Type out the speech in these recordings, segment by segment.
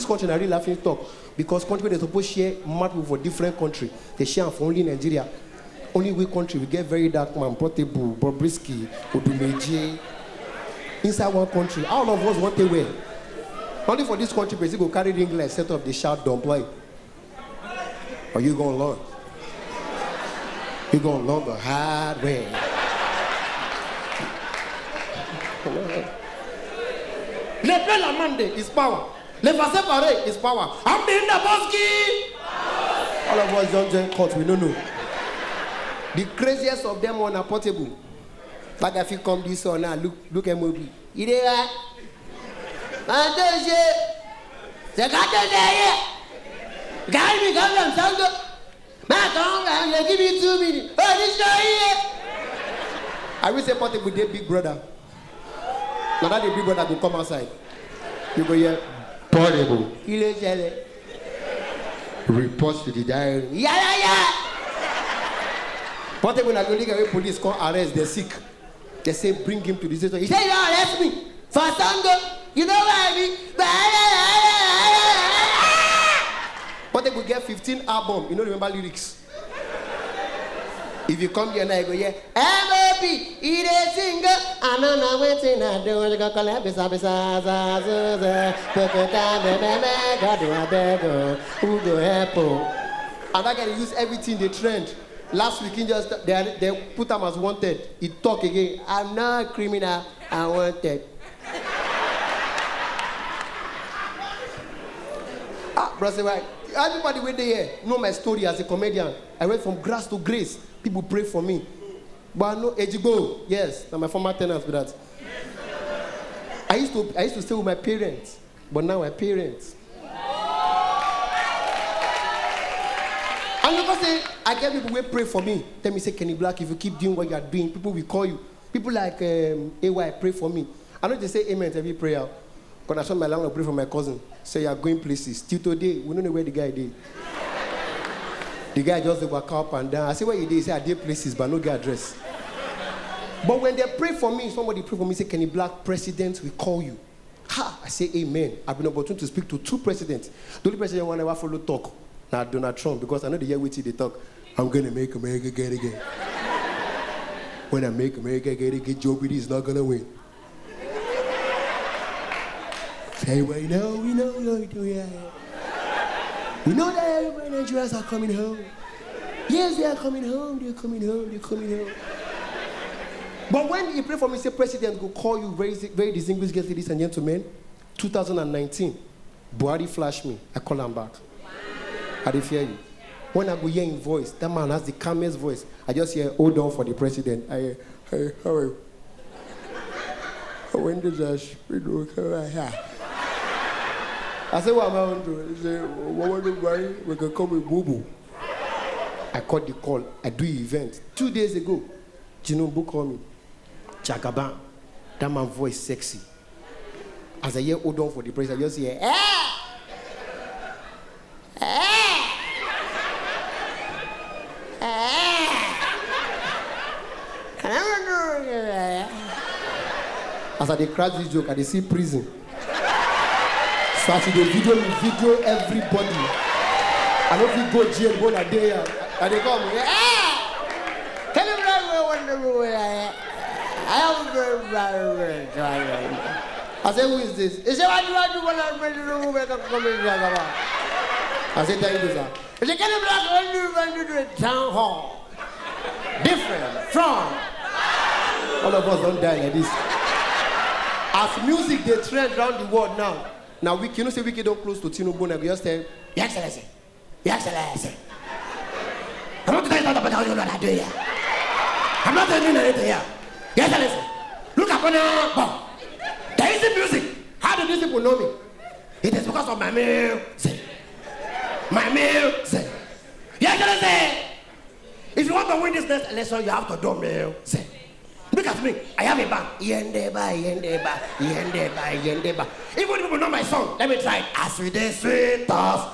this country, I really laughing talk because country they supposed to share map for different country. They share for only Nigeria. Only we country we get very dark man, Portable, Bobrisky, Odumeji. Inside one country, all of us want to wear. Only for this country, basically, go carry the English set up the shutdown play. Are you gonna learn? You gonna learn the hard way. Le plan la mande is power. Le faire séparer is power. I'm in the bosky. All of us don't join court, we don't know. The craziest of them on a Portable. Like if you come this one now, look M.O.P. You there? The guy there. Guy me come from Sango. Man, come and give me 2 minutes. Oh, this guy here. I will say Portable, they big brother. Now that the big brother will come outside. You go here, Portable. Report to the diary. Yeah. Portable, when I go look police come arrest, they're sick. They say bring him to the station. He said, you don't arrest me. For Sango, you know what I mean? Portable get 15 albums. You don't remember lyrics. If you come here now, you go here. M.O.P. It is single. I don't know what to do. I'm going to call it. And I can use everything they trend. Last weekend, just they put him as wanted. He talk again. I'm not a criminal. I wanted. Brother, everybody went there know my story as a comedian. I went from grass to grace. People pray for me. But I know Ejibo. Yes, I'm my former tenants with that. I used to stay with my parents, but now my parents. And because I get people who pray for me. Tell me, say, Kennyblaq, if you keep doing what you are doing, people will call you. People like AY pray for me. I know they say amen to every prayer. Because I saw my landlord pray for my cousin. Say you are going places. Till today, we don't know where the guy did. The guy just walk up and down. I say, where you did? He say, I did places, but no get address. But when they pray for me, somebody pray for me, say, Kennyblaq, president will call you. Ha! I say, amen. I've been opportunity to speak to 2 presidents. The only president I want to follow talk. Now, Donald Trump, because I know the year with they talk. I'm going to make America get again. When I make America get again, Joe Biden is not going to win. Say, well, we know, we know that everybody Nigerians are coming home. Yes, they are coming home, they're coming home. But when you pray for me, say, President will call you very, very distinguished guests, ladies and gentlemen. 2019, Buhari flashed me. I call him back. I didn't fear you. When I go hear his voice, that man has the calmest voice. I just hear, hold on for the president. Hey, how are you? When did I speak? I said, what am I going to do? He said, what do we can come with Boo-Boo. I caught the call. I do the event. 2 days ago, Jinombo called me. Jagaban. That man's voice sexy. As I hear hold on for the president, I just hear, as I crack this joke, I see prison. So I see the video everybody. I don't think go jail, go a day, and they come, tell him I said, who is this? He said, what do I do when I'm ready to move? I said, tell you this. He said, Kennyblaq, when you do a town hall? Different from. All of us don't die like this. As music, they trend around the world now. Now, we cannot say we don't close to Tinubu. We just say, Your Excellency. Your Excellency. I'm not telling you about what I do here. I'm not telling you anything here. Your Excellency. Look up on there is the music. How do these people know me? It is because of my music. My music. Your Excellency. If you want to win this next election, you have to do music. Look at me. I have a band. Yendeba. Even if people know my song, let me try it. As we dey sweet us,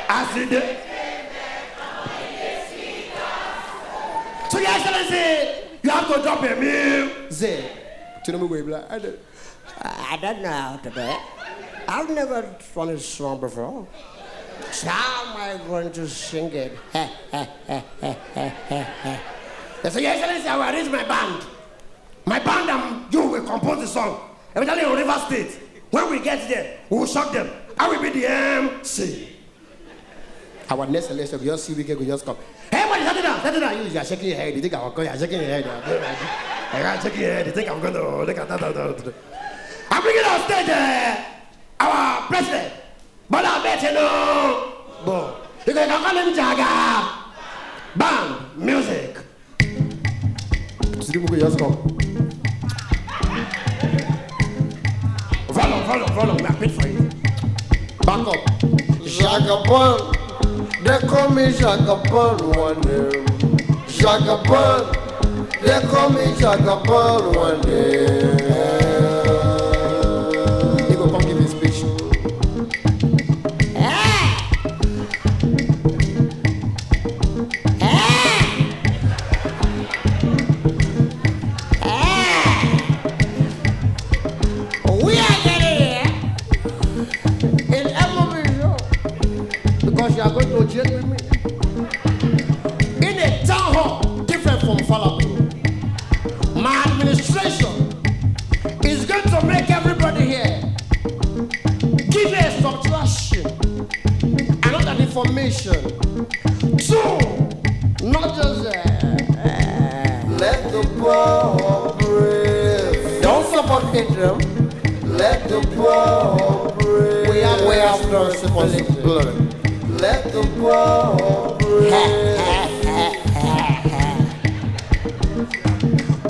as we dey. So, Your Excellency, you have to drop a music. I don't know how to do it. I've never done a song before. So how am I going to sing it? They say, Your Excellency, I will arrange my band. My band and you will compose the song. Eventually in River State. When we get there, we will shock them. I will be the MC. Our next election, we just see we just come. Hey, everybody, settle down. You are shaking your head. You think I'm going to shaking your head. I'm shaking your head. You think I'm going to look at that. I'm bringing on stage our president. But I bet you know. Boom. You can call him Jaga. Band, music. Just come. Follow. We are paid for it. Back up. Jagabon. They call me Jagabon one day. Jagabon. They call me Jagabon one day. He go come give his speech. We are getting here in M.O.P show because you are going to jail with me. In a town hall, different from Falafel. My administration is going to make everybody here give a subtraction and not an information. Two, not just let the poor breathe. don't support Israel. Let the poor breathe. We have responsibility. Let the poor breathe.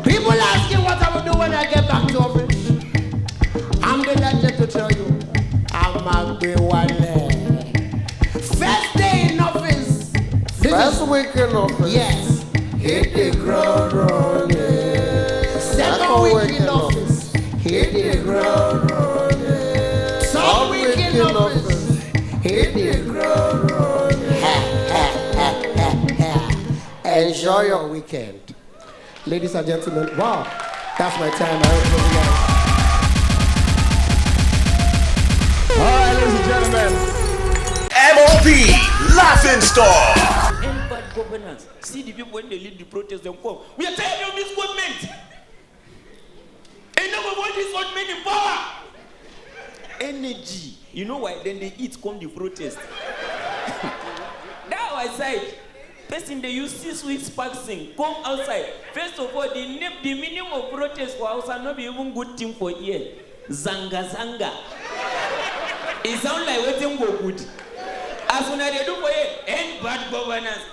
People asking what I will do when I get back to office. I'm delighted to tell you, I'm a big one. First day in office. First week in office. Yes. Hit the ground running. Second week in office. Hit the ground running. Third week in office. Hit the ground running. Enjoy your weekend. Ladies and gentlemen, wow, that's my time. I hope you guys. All right, ladies and gentlemen. M.O.P. Laughing Stock. Any bad governance. See the people when they lead the protest, they come. We are tired of this government. Enough of all this old men in power. Energy. You know why? Then they eat, come the protest. That was side. Person they use 6 weeks passing, come outside. First of all, the minimum of protest for Hausa not be even good thing for here. Zanga. It sound like waiting go good. As soon as they do for you, end bad governance.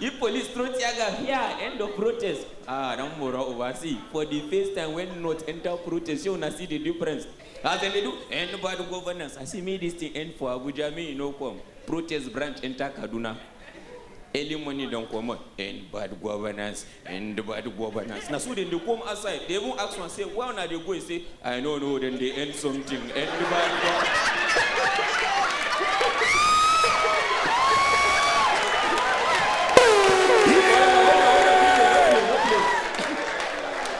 If police throw tiaga, here, end of protest. Don't more oversee. For the first time when not enter protest, you wanna see the difference. As they do, end bad governance. I see me this thing end for Abuja, me, you know, come. Protest branch enter Kaduna. Early money don't come out. End bad governance. Now, so then they come outside. They won't ask one, say, why not they go and say, I don't know, then they end something. End bad governance.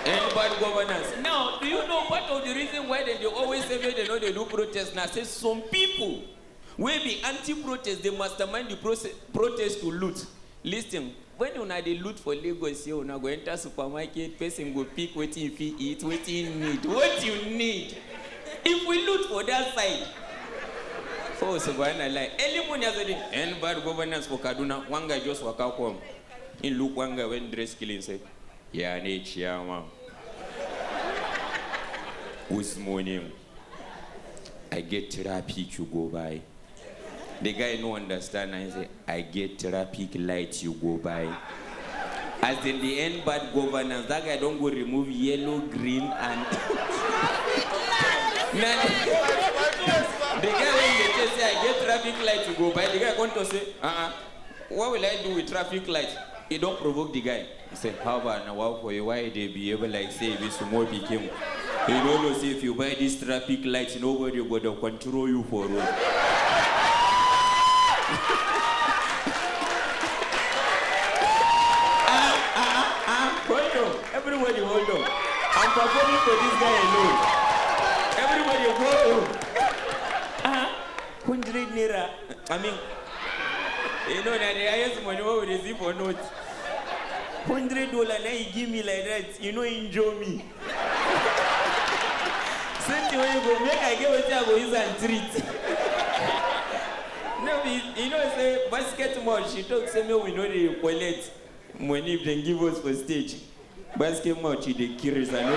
And bad governance. Now, do you know part of the reason why they always say they know they do protest? Now, say some people will be anti-protest, they mastermind the protest to loot. Listen, when you they loot for Lagos, you go enter supermarket, person go pick what you eat, what you need. What you need. If we loot for that side, oh, subhanallah. Early morning as well, and bad governance for Kaduna. One guy just walk out home. In look one guy when dress killing say, yeah, nature, man. This morning, I get traffic you go by. The guy no understand and say, I get traffic light you go by. As in the end bad governance, that guy don't go remove yellow, green, and the guy when they just say I get traffic light to go by, the guy going to say, what will I do with traffic light? He don't provoke the guy. He said, how about now for you? Why they be able like say if it's more became? He don't know say if you buy this traffic light, nobody will to control you for road. Hold on. Everybody hold on. I'm performing for this guy alone. Everybody hold on. I mean, you know that the highest money we receive or not. $100 now you give me like that, you know, enjoy me. Same way you go, make I get what I go use and treat. No, you know, say Basketmouth, she talks to me, we know they collect money if they give us for stage. Basketmouth, she the curious, I know the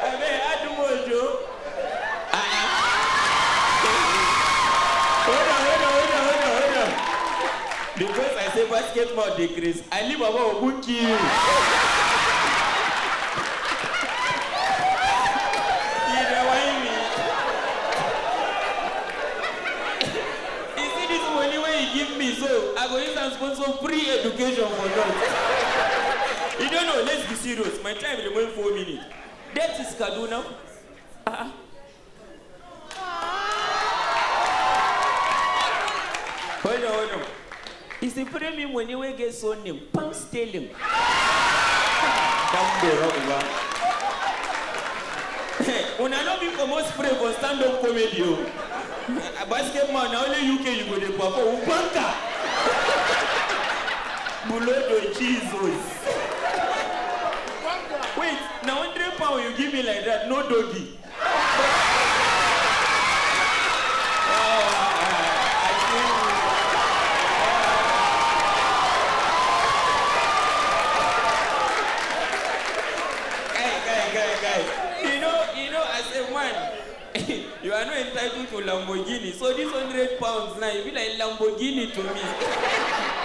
I mean, I do more, Joe. Hold on. Because I say Basketmouth decrease, I leave about a good kill. So I go use and sponsor free education for that. You don't know, let's be serious. My time remains 4 minutes. That is Kaduna. Hold on. It's a premium when you get so name. Pound sterling. Down the road, when I know people must pray for stand-up comedy. Basketmouth, now only UK you go to perform. Banka! Bulodo Jesus. Wait, now £100 you give me like that, no doggy. Guy. You know, as a man, you are not entitled to Lamborghini. So this £100 now, you be like Lamborghini to me.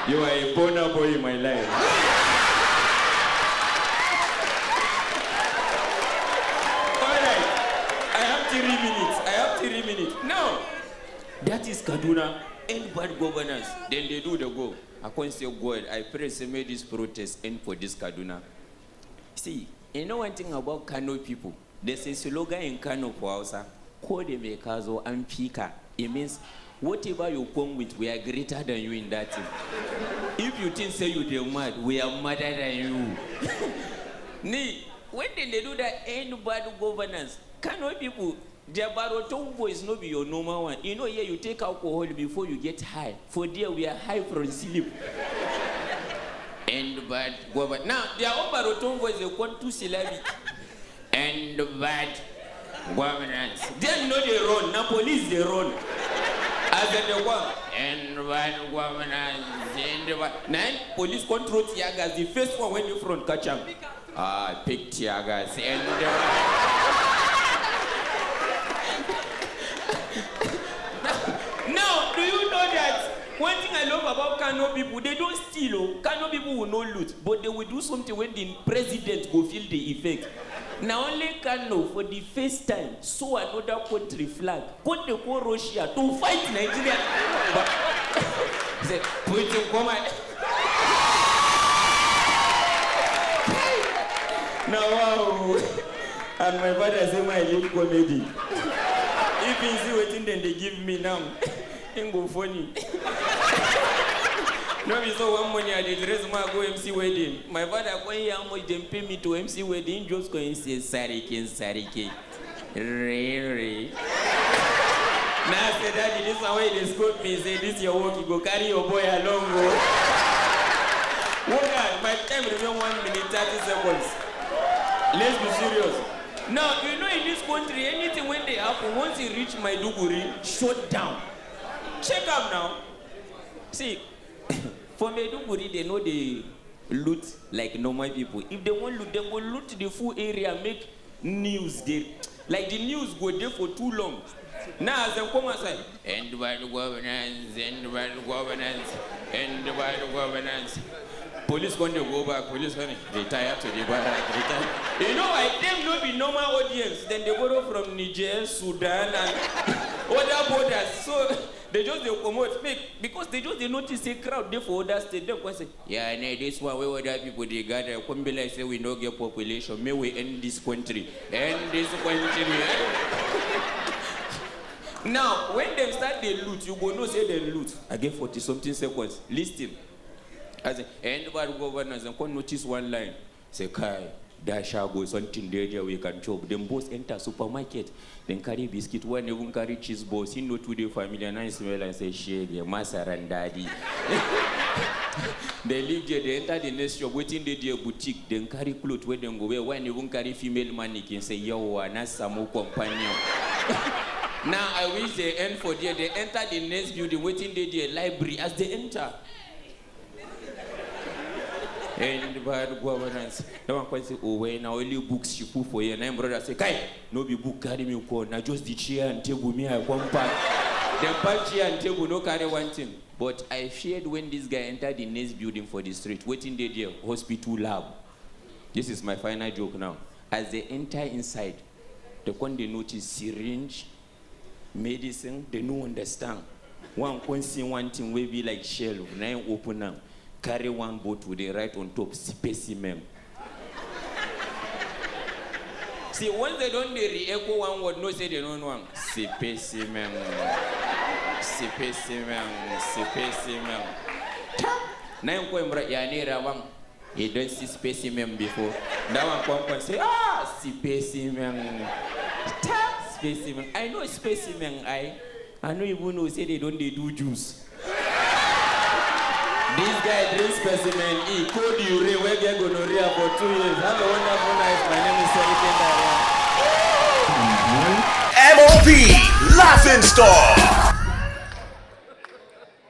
You are a boner boy in my life. Alright, I have 3 minutes. Now, that is Kaduna and bad governance. Then they do the go. I can't say God, I pray say may this protest end for this Kaduna. See, you know one thing about Kano people? There's a slogan in Kano for Hausa. Kode mekazo ampika. It means whatever you come with, we are greater than you in that thing. If you think say you are mad, we are madder than you. When they do that end bad governance, Kano people, their barotombo is not be your normal one. You know, here you take alcohol before you get high. For there we are high from sleep. And bad governance. Now, their own barotombo is a 1-2 syllabic. And bad governance. They know they run. Now police they run. As in the one. And bad governance. Now police control Tiagas. The first one when you front catch them. Pick Tiagas. Now, do you know that one thing I love about Kano people, they don't steal. Kano people will not loot, but they will do something when the president will feel the effect. Now only Kano for the first time saw another country flag. Go to Russia to fight Nigeria. But say, put him come on. Now wow. And my father say my live comedy. If you see what then they give me now, ain't go funny. No, we saw one money I did raise my go MC wedding. My father when he how much they pay me to MC wedding, just go and say Sarkin. Really? Now I said daddy, this is how they scope me, say this your work, you go carry your boy along. Go. Work out, my time remain 1 minute 30 seconds. Let's be serious. Now, you know in this country, anything when they happen, once you reach Maiduguri, shut down. Check up now. See, for Maiduguri, they know they loot like normal people. If they want loot, they will loot the full area, make news there. Like the news go there for too long. Now, as they come outside, end by the governance, end by the governance, end by the governance. Police going to go back, police going to retire to the retire. You know why them not be normal audience, then they go from Niger, Sudan and other borders. So they just they promote because they just they notice a crowd there for other states. They say, yeah, nah, this one where other people they gather, come be like say we no get population, may we end this country. End this country. Now, when they start the loot, you go no say they loot. I get 40-something seconds. Listen. As and bad governors and can notice one line. Say, Kai, Dasha goes something there we can chop. Then boss enter supermarket. Then carry biscuit. One even carry cheese balls. He know to the family and I smell and say, shege, masar and daddy. They leave there, they enter the next shop, waiting the boutique. Then carry clothes where they go. When even carry female mannequin, say, yo, and some companion. Now I wish they end for there. They enter the next building, waiting the library. As they enter, and the bad governance. No one can say, oh, when only books you put for you. And my brother say, Kai, no be book carry me call. Now just the chair and table me I come back. The back chair and table no carry one thing. But I feared when this guy entered the next building for the street, waiting there, hospital lab. This is my final joke now. As they enter inside, they notice syringe, medicine, they don't understand. One can see one thing will be like shelf, now open now. Carry one bottle, they write on top, specimen. See, once they don't re-echo one word, no say they don't want. Specimen. Specimen. Specimen. Now you come right here, you don't see specimen before. That one come say, specimen. Specimen. I know specimen, I know even know say they don't do juice. This guy drinks specimen E. Code urine where get gonorrhea for 2 years. Have a wonderful night. My name is Sarkin. M.O.P. Laughing Star.